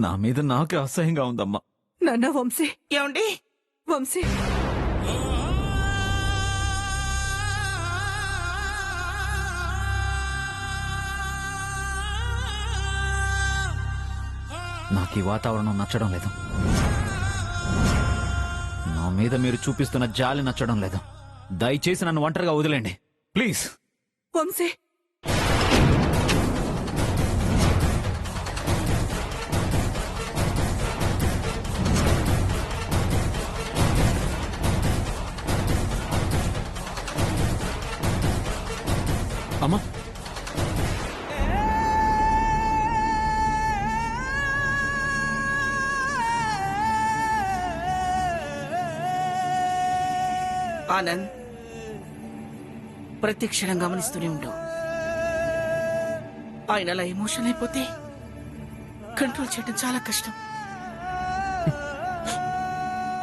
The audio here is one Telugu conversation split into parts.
నా మీద నాకే అసహ్యంగా ఉందమ్మా. నాన్న వంశీ, ఏమండి? వంశీ, నాకు ఈ వాతావరణం నచ్చడం లేదు. నా మీద మీరు చూపిస్తున్న జాలి నచ్చడం లేదు. దయచేసి నన్ను ఒంటరిగా వదిలేండి ప్లీజ్. వంశీ, అమ్మా, ఆనంద్, ప్రతి క్షణం గమనిస్తూనే ఉండు. ఆయన అలా ఎమోషన్ అయిపోతే కంట్రోల్ చేయడం చాలా కష్టం.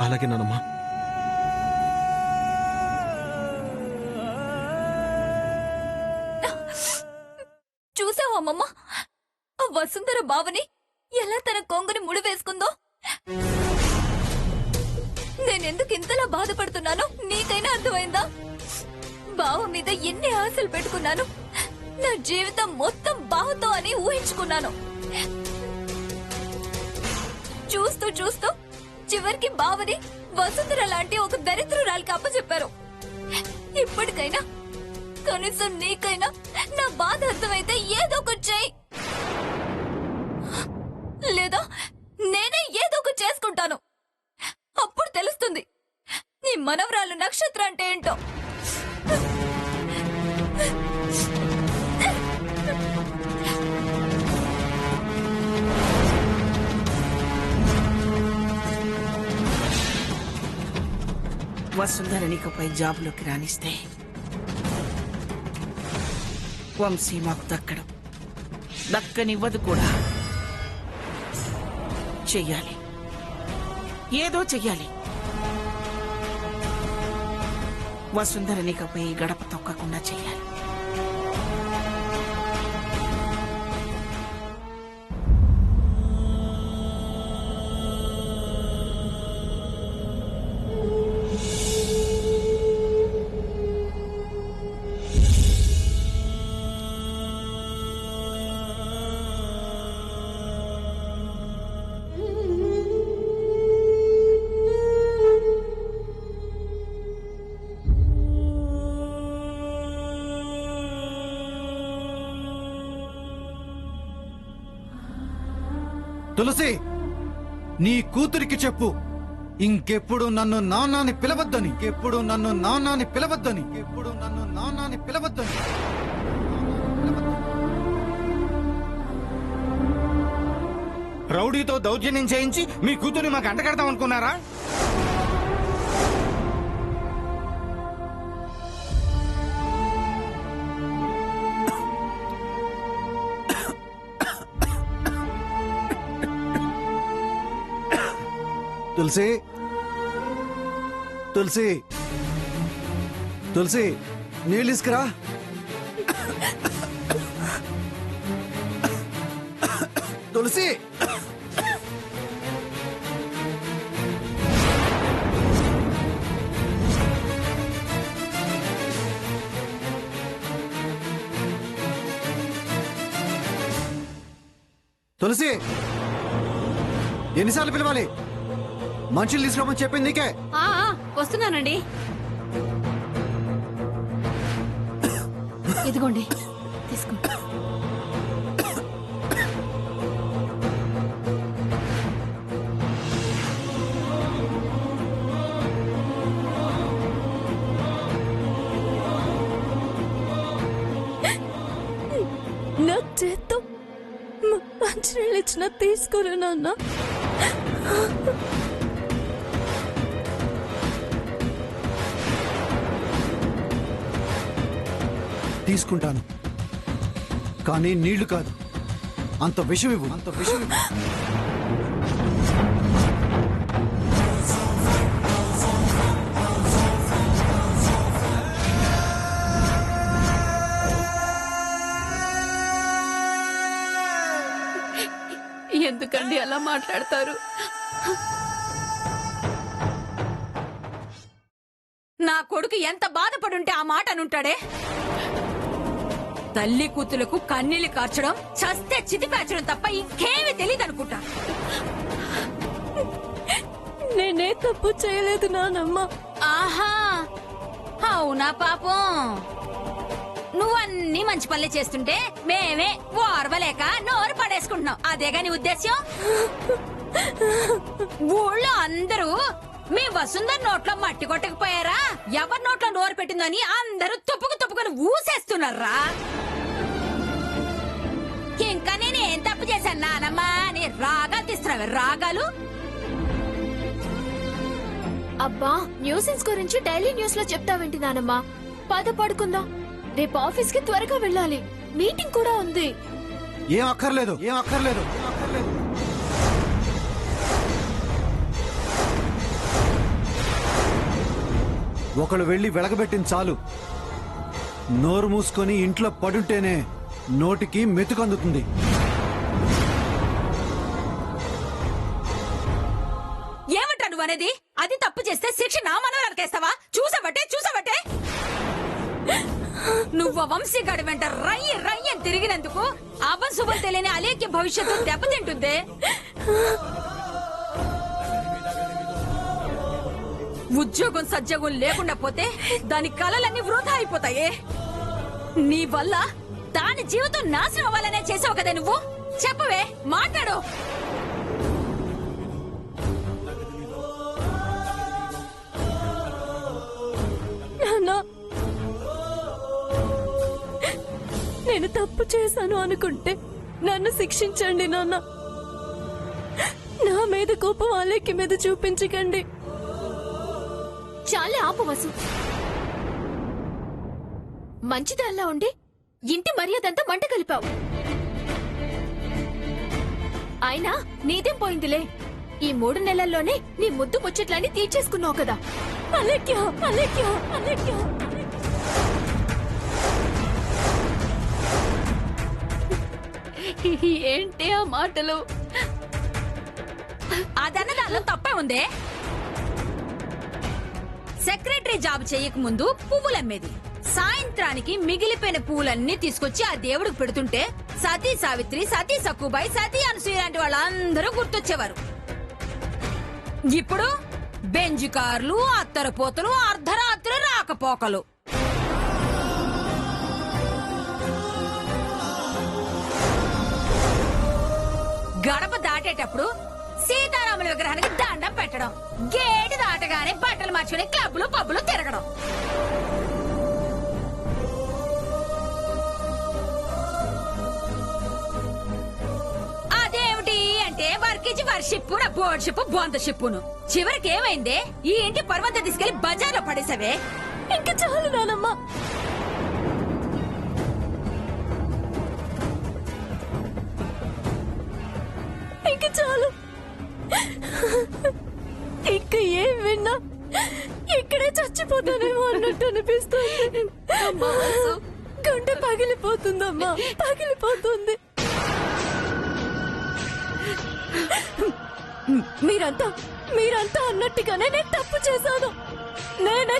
అలాగే నానమ్మా. చూసావా అమ్మమ్మ, ఆ వసుంధర బావని ఎలా తన కొంగుని ముడివేసుకుందో? నేనెందుకు ఇంతలా బాధపడుతున్నానో నీకైనా అర్థమైందా? బావ మీద ఎన్ని ఆశలు పెట్టుకున్నాను. నా జీవితం మొత్తం బావతో అని ఊహించుకున్నాను. చూస్తూ చూస్తూ చివరికి బావని వసుంధర లాంటి ఒక దరిద్రురాలికి అప్పచెప్పారు. ఇప్పటికైనా కనీసం నీకైనా నా బాధ అర్థమైతే ఏదో ఒకటి చెయ్యి, లేదా నేనే ఏదో ఒకటి చేసుకుంటాను. అప్పుడు తెలుస్తుంది నీ మనవరాలు నక్షత్ర అంటే ఏంటో. వసుంధర నీకుపై జాబ్లోకి రాణిస్తే వంశీ మాకు దక్కడం, దక్కనివ్వదు కూడా. చెయ్యాలి, ఏదో చెయ్యాలి. వసుంధర నీకుపై గడప తొక్కకుండా చెయ్యాలి. తులసి, నీ కూతురికి చెప్పు, ఇంకెప్పుడు నన్ను నాన్నని పిలవద్దని, ఇంకెప్పుడు నన్ను నాన్నని పిలవద్దని, ఇంకెప్పుడు నన్ను నాన్నని పిలవద్దని. రౌడీతో దౌర్జన్యం చేయించి మీ కూతుర్ని మాకు అంటగడతాం అనుకున్నారా? తులసి, తులసి, తులసి, నీళ్ళు తీసుకురా. తులసి, తులసి, ఎన్నిసార్లు పిలవాలి? మనుషులు తీసుకురామని చెప్పింది నీకే. వస్తున్నానండి. ఇదిగోండి, తీసుకోండి. నా చేత్తో మంచినీళ్ళు ఇచ్చిన తీసుకోరు నాన్న. తీసుకుంటాను, కానీ నీళ్లు కాదు. అంత విషం ఇవ్వు, అంత విషం ఇవ్వు. ఎందుకండి అలా మాట్లాడతారు? నా కొడుకు ఎంత బాధపడుంటే ఆ మాట అనుంటాడే. తల్లి కూతులకు కన్నీళ్లు కార్చడం, చస్తే చితిపేర్చడం తప్ప ఇంకేమీ తెలియదు అనుకుంటా. నేనే తప్పు చేయలేదు నానమ్మ. ఆహా, అవునా పాపం. నువ్వన్నీ మంచి పనులే చేస్తుంటే మేమే ఓర్వలేక నోరు పడేసుకుంటున్నాం. అదేగా నీ ఉద్దేశ్యం? ఊళ్ళో అందరూ మీ వసుంధర నోట్లో మట్టి కొట్టకపోయారా? ఎవరి నోట్లో నోరు పెట్టిందని అందరూ తుప్పుకుని ఊసేస్తున్నారా? ఇంకా నేనేం తప్పు చేశాను నానమ్మా అని రాగాలు తీస్తున్నావే రాగాలు. అబ్బా, న్యూసెన్స్ గురించి డైలీ న్యూస్ లో చెప్తావేంటి నానమ్మా? పద పడుకుందాం. రేపు ఆఫీస్ కి త్వరగా వెళ్ళాలి. మీటింగ్ కూడా ఉంది. ఏం అక్కర్లేదు. ఒకళ్ళు వెళ్ళి వెలగబెట్టింది చాలు. నోరు మూసుకొని ఇంట్లో పడుంటేనే నోటికి మెతుకందుతుంది. ఏమంటా నువ్వు అనేది? అది తప్పు చేస్తే శిక్ష నా మనవరాలకేస్తావా? చూసావటే నువ్వు వంశీగాడి వెంట రయ్యి తిరిగినందుకు అభశుభం తెలియని అలేఖ్య భవిష్యత్తు దెబ్బతింటుంది. ఉద్యోగం సద్యోగం లేకుండా పోతే దాని కలలన్నీ వృధా అయిపోతాయే. నీ వల్ల దాని జీవితం నాశనం అవ్వాలనే చేసావు కదా నువ్వు. చెప్పవే, మాట్లాడు. నేను తప్పు చేశాను అనుకుంటే నన్ను శిక్షించండి నాన్న. నా మీద కోపం అలేఖ్య మీద చూపించకండి. చాలే ఆపు వసు. మంచిదల్లా ఉండి ఇంటి మర్యాదంతా మంట కలిపావు. అయినా నీదేం పోయిందిలే. ఈ 3 నెలల్లోనే నీ ముద్దు ముచ్చట్లన్నీ తీర్చేసుకున్నావు కదా. అలేఖ్య. ఏంటి ఆ మాటలు? అదన్నదానిలో తప్పే ఉందే. సెక్రటరీ జాబ్ చేయక ముందు పువ్వులమ్మేది. సాయంత్రానికి మిగిలిపోయిన పువ్వులన్నీ తీసుకొచ్చి ఆ దేవుడికి పెడుతుంటే సతీ సావిత్రి, సతీ సక్కుబాయి, సతీ అనసూయ లాంటి వాళ్ళందరూ గుర్తొచ్చేవారు. ఇప్పుడు బెంజ్ కార్లు, అత్తరపోతలు, అర్ధరాత్రి రాకపోకలు. గడప దాటేటప్పుడు సీతారాముల విగ్రహానికి దండం పెట్టడం, గేటు దాటగానే బట్టలు మార్చుకుని క్లబ్లు పబ్బులు తిరగడం. అదేమిటి అంటే వర్కించి వర్షిప్, బోర్డ్ షిప్, బొంత షిప్పును. చివరికి ఏమైందే? ఈ ఇంటి పర్వంత తీసుకెళ్లి బజార్లో పడేసావే. ఇంకా చాలు నానమ్మ. ఇంకా చాలు. ఇంకా ఏం విన్నా ఇక్కడే చచ్చిపోతానేమో అన్నట్టు అనిపిస్తుంది. గుండె పగిలిపోతుందమ్మా, పగిలిపోతుంది. మీరంతా అన్నట్టుగానే నేను తప్పు చేశాను. నేనే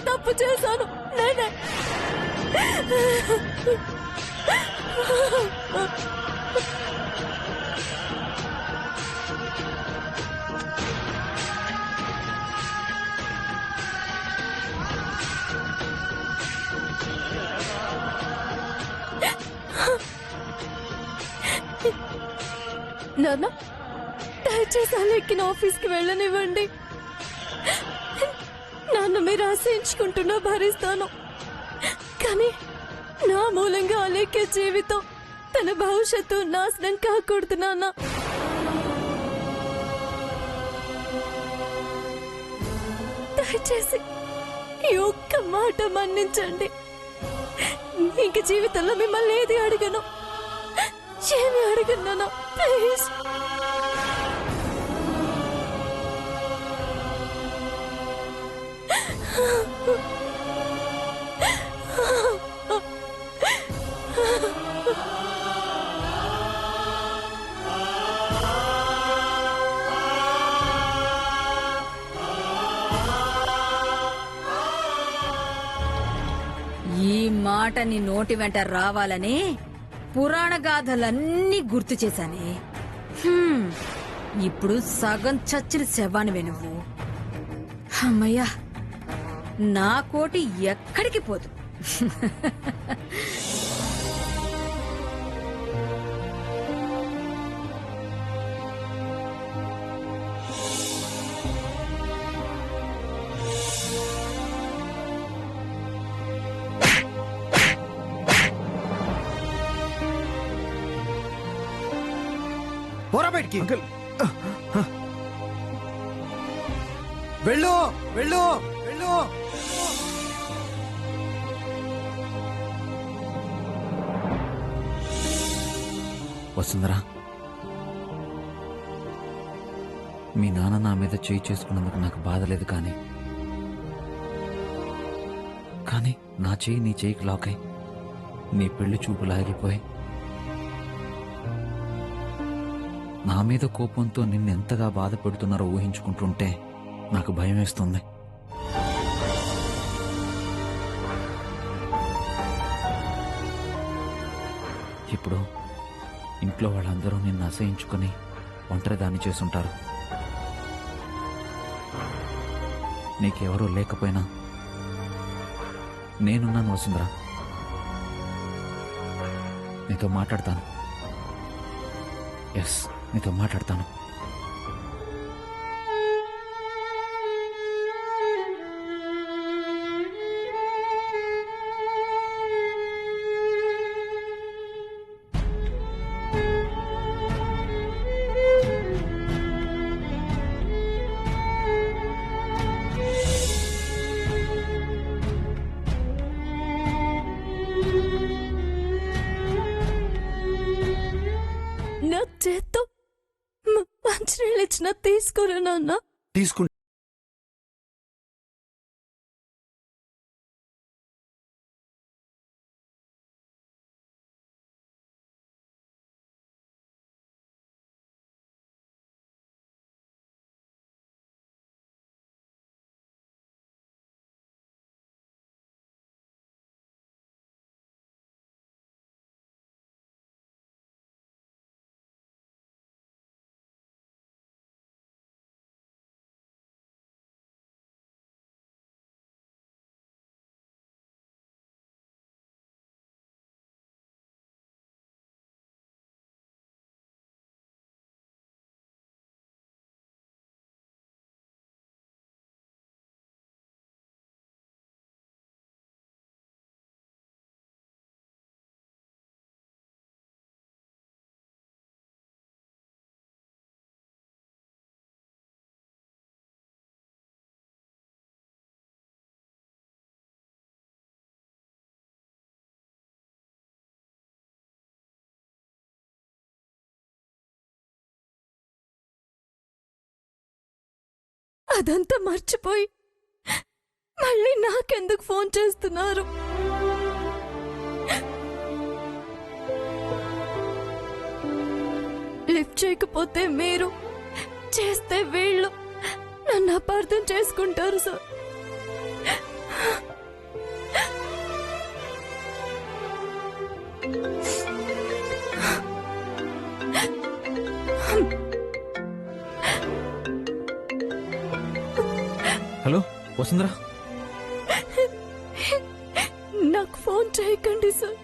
నాన్న, దయచేసి అలెక్కిన ఆఫీస్కి వెళ్ళనివ్వండి. నాన్న మీరు ఆశయించుకుంటున్నా భరిస్తాను. కానీ నా మూలంగా అలెక్కే జీవితం, తన భవిష్యత్తు నాశనం కాకూడదు నాన్న. దయచేసి ఈ ఒక్క మాట మన్నించండి. ఇంక జీవితంలో మిమ్మల్ని ఏది అడగను, ఏమి అడగను నాన్న, ప్లీజ్. మాట నీ నోటి వెంట రావాలని పురాణ గాథలన్నీ గుర్తు చేశానే. ఇప్పుడు సగం చచ్చిన శవానివే నువ్వు. అమ్మయ్యా, నా కోటి ఎక్కడికి పోదు. పోరా బయటికి. వెళ్ళు వెళ్ళు వెళ్ళు. వసుంధరా, మీ నాన్న నా మీద చేయి చేసుకున్నందుకు నాకు బాధ లేదు, కానీ నా చేయి నీ చేయికి లాక్ అయి నీ పెళ్లి చూపులు ఆగిపోయి నా మీద కోపంతో నిన్నెంతగా బాధ పెడుతున్నారో ఊహించుకుంటుంటే నాకు భయం వేస్తుంది. ఇప్పుడు ఇంట్లో వాళ్ళందరూ నిన్ను అసహించుకుని ఒంటరిదాన్ని చేసుంటారు. నీకెవరూ లేకపోయినా నేనున్నాను వసుంధరా. నీతో మాట్లాడతాను. ఎస్, నీతో మాట్లాడతాను. నా చేత్తో మంచినీళ్ళు ఇచ్చిన తీసుకోరా నాన్న. తీసుకుంటా. అదంతా మర్చిపోయి మళ్ళీ నాకెందుకు ఫోన్ చేస్తున్నారు? లిఫ్ట్ చేయకపోతే మీరు, చేస్తే వీళ్ళు నన్ను అపార్థం చేసుకుంటారు సార్. హలో వసుంధరా, నాకు ఫోన్ చేయకండి సార్.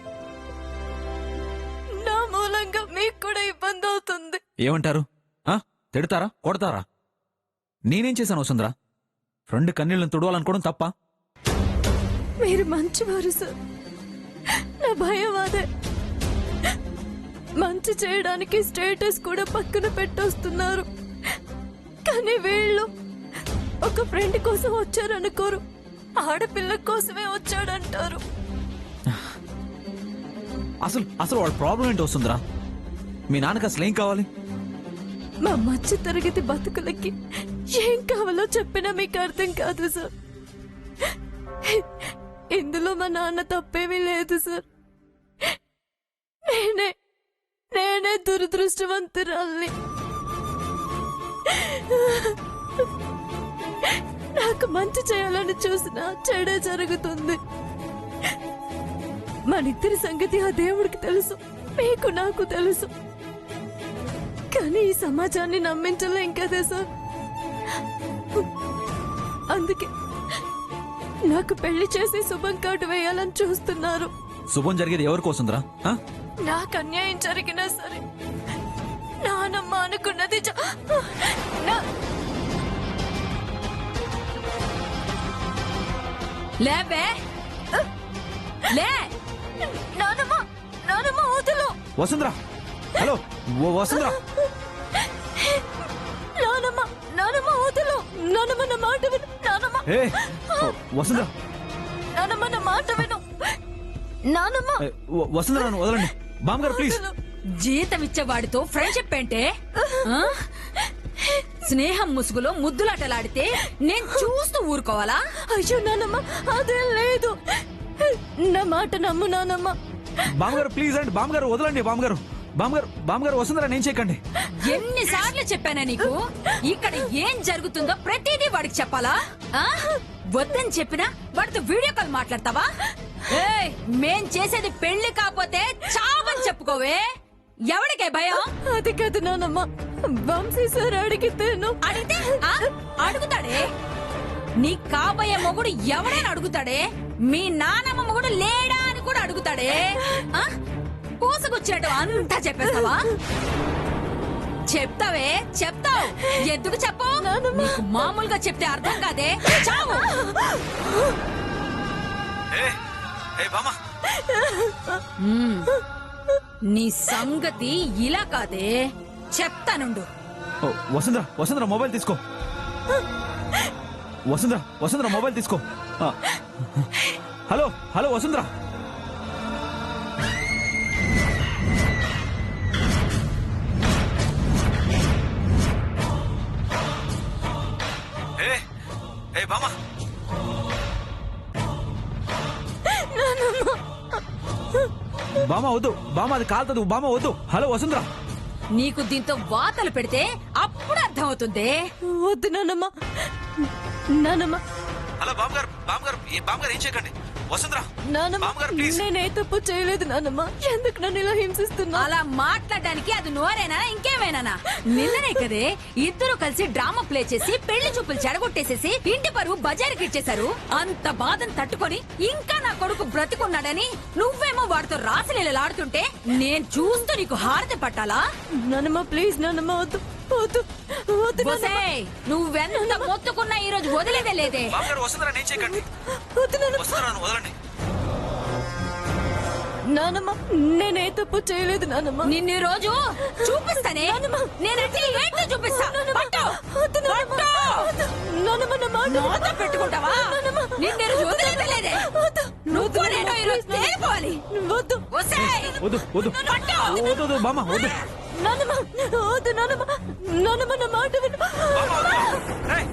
నా మూలంగా మీకు కూడా ఇబ్బంది అవుతుంది. ఏమంటారు? తిడతారా, కొడతారా? నేనేం చేశాను వసుంధరా? ఫ్రెండ్ కన్నీళ్ళని తుడవాలనుకోవడం తప్ప? మీరు మంచివారు సార్. నా భయం అదే. మంచి చేయడానికి స్టేటస్ కూడా పక్కన పెట్టొస్తున్నారు. కానీ వీళ్ళు ఒక ఫ్రెండ్ కోసం వచ్చారనుకోరు, ఆడపిల్ల కోసమే వచ్చాడంటారు. అసలు వాళ్ళ ప్రాబ్లం ఏంటి వస్తుందిరా? మీ నాన్నకి అసలు ఏం కావాలి? మా మధ్య తరగతి బతుకులకి ఏం కావాలో చెప్పినా మీకు అర్థం కాదు సార్. ఇందులో మా నాన్న తప్పేమీ లేదు సార్. నేనే దురదృష్టవంతురాల్ని. నాకు మంచి చేయాలని చూసినా చెడే జరుగుతుంది. మనిద్దరి సంగతి ఆ దేవుడికి తెలుసు, మీకు నాకు తెలుసు. కానీ ఈ సమాజాన్ని నమ్మించలేం కదా సార్. అందుకే నాకు పెళ్లి చేసి శుభం కార్డు వేయాలని చూస్తున్నారు. శుభం జరిగేది ఎవరి కోసంద్రా? నాకు అన్యాయం జరిగినా సరే నానమ్మ అనుకున్నది లేవే లే. నానమ్మ నానమ్మ వదులు. వసుంధరా, హలో వసుంధరా. నానమ్మ నానమ్మ వదులు. నానమ్మ నా మాట విను. నానమ్మ ఏ వసుంధరా, నానమ్మ నా మాట విను. నానమ్మ వసుంధరా నన్ను వదలండి. బామ్మగారు ప్లీజ్. జీతం ఇచ్చేవాడితో ఫ్రెండ్షిప్ ఏంటే? ఆ? స్నేహం ముసుగులో ముద్దులాటలాడితే నేను చూస్తూ ఊరుకోవాలా? అయ్యో నానమ్మ అదేం లేదు. నా మాట నమ్ము నానమ్మ. బామ్మగారు ప్లీజ్ అండి. బామ్మగారు వదలండి. బామ్మగారు బామ్మగారు బామ్మగారు వసుంధరా నేను చేయకండి. ఎన్నిసార్లు చెప్పానా నీకు? ఇక్కడ ఏం జరుగుతుందో ప్రతిదీ వాడికి చెప్పాలా? ఆ? వద్దని చెప్పినా వాడితో వీడియో కాల్ మాట్లాడతావా? ఏయ్, మేం చేసేది పెళ్లి కాకపోతే చావని చెప్పుకోవే. ఎవడికే భయం? అది కాదు నానమ్మ, వంశీ సార్ అడిగితేను. అడిగితే ఆ? అడుగుతాడే. నీ కాబోయే మొగుడు ఎవడని అడుగుతాడే? మీ నానమ్మ మొగుడు లేడా అని కూడా అడుగుతాడే. ఆ? పూసకొచ్చినట్టు అంతా చెప్పేస్తావా? చెప్తావే, చెప్తావు. ఎందుకు చెప్పు? నీకు మామూలుగా చెప్తే అర్థం కాదే. చావు. నీ సంగతి ఇలా కాదే, చెప్తానుండు. వసుంధరా, వసుంధరా మొబైల్ తీసుకో. వసుంధరా, వసుంధరా మొబైల్ తీసుకో. హలో హలో వసుంధరా. బామా బామా వద్దు. బామా అది కాలుతుంది. బామా వద్దు. హలో వసుంధరా. నీకు దీంతో వాతలు పెడితే అప్పుడు అర్థమవుతుంది. వద్దు నానమ్మ. నానమ్మ హలో బామ్మగారు, బామ్మగారు బామ్మగారు ఏం చేయకండి. వసుంధరా నానమ్మ, బామ్మగారు ప్లీజ్. నేనే తప్పు చేయలేదు నానమ్మ. ఎందుకు నన్ను ఇలా హింసిస్తున్నా? అలా మాట్లాడడానికి అది నోరేనా ఇంకేమైనా? నిన్ననే కదే ఇద్దరు కలిసి డ్రామా ప్లే చేసి పెళ్లి చూపులు చెడగొట్టేసేసి ఇంటి పరువు బజారుకి ఇచ్చేశారు. అంత బాధను తట్టుకొని ఇంకా నా కొడుకు బ్రతికున్నాడని నువ్వేమో వాడితో రాసలీలలాడుతుంటే నేను చూస్తూ నీకు హారతి పట్టాలా? నానమ్మ ప్లీజ్ నానమ్మ వద్దు వద్దు వద్దు నానమ్మ. ఒసేయ్, నువ్వెంత మొత్తుకున్నా ఈ రోజు వదిలేదే లేదే. బామ్మగారు వసుంధరా నేను చేయకండి. వద్దు నానమ్మ. వసుంధరా నన్ను వదలండి. నానమ్మ నేనే తప్పు చేయలేదు నానమ్మ. నిన్ను ఈ రోజు చూపిస్తానే. నేనంటే ఏంటో చూపిస్తా. పట్టు. వద్దు నానమ్మ. పట్టు. నానమ్మ నా మాట నోట పెట్టుకుంటావా? నిన్ను ఈ రోజు వదిలేదే లేదే. వద్దు. నువ్వు నేను ఈ రోజు తేలిపోవాలి. వద్దు. ఒసేయ్, వద్దు వద్దు పట్టు. వద్దు వద్దు బామ్మ వద్దు. నానమ్మ వద్దు నానమ్మ. నానమ్మ నా మాట విను. బామ్మ వద్దు. ఏయ్,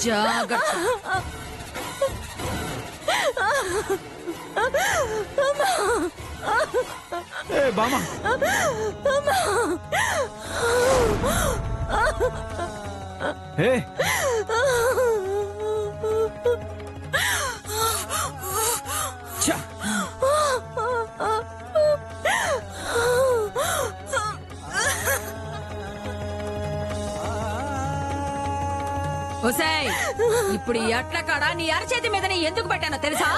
జాగ్రత్త. ఏ బామ్మ ఏ ఛా. ఒసేయ్, ఇప్పుడు ఈ అట్ల కాడ నీ అరచేతి మీద నీ ఎందుకు పెట్టానో తెలుసా?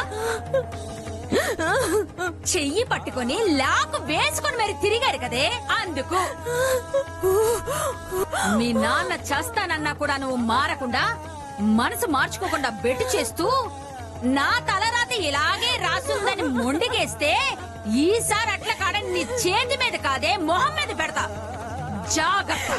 చెయ్యి పట్టుకొని లాకు వేసుకొని మరి తిరిగారు కదే, అందుకు. మీ నాన్న చేస్తానన్నా కూడా నువ్వు మారకుండా మనసు మార్చుకోకుండా బెట్టు చేస్తూ నా తలరాతి ఇలాగే రాసుందని మొండిగేస్తే ఈసారి అట్ల కాడ నీ చేతి మీద కాదే మొహం మీద పెడతా. జాగ్రత్త.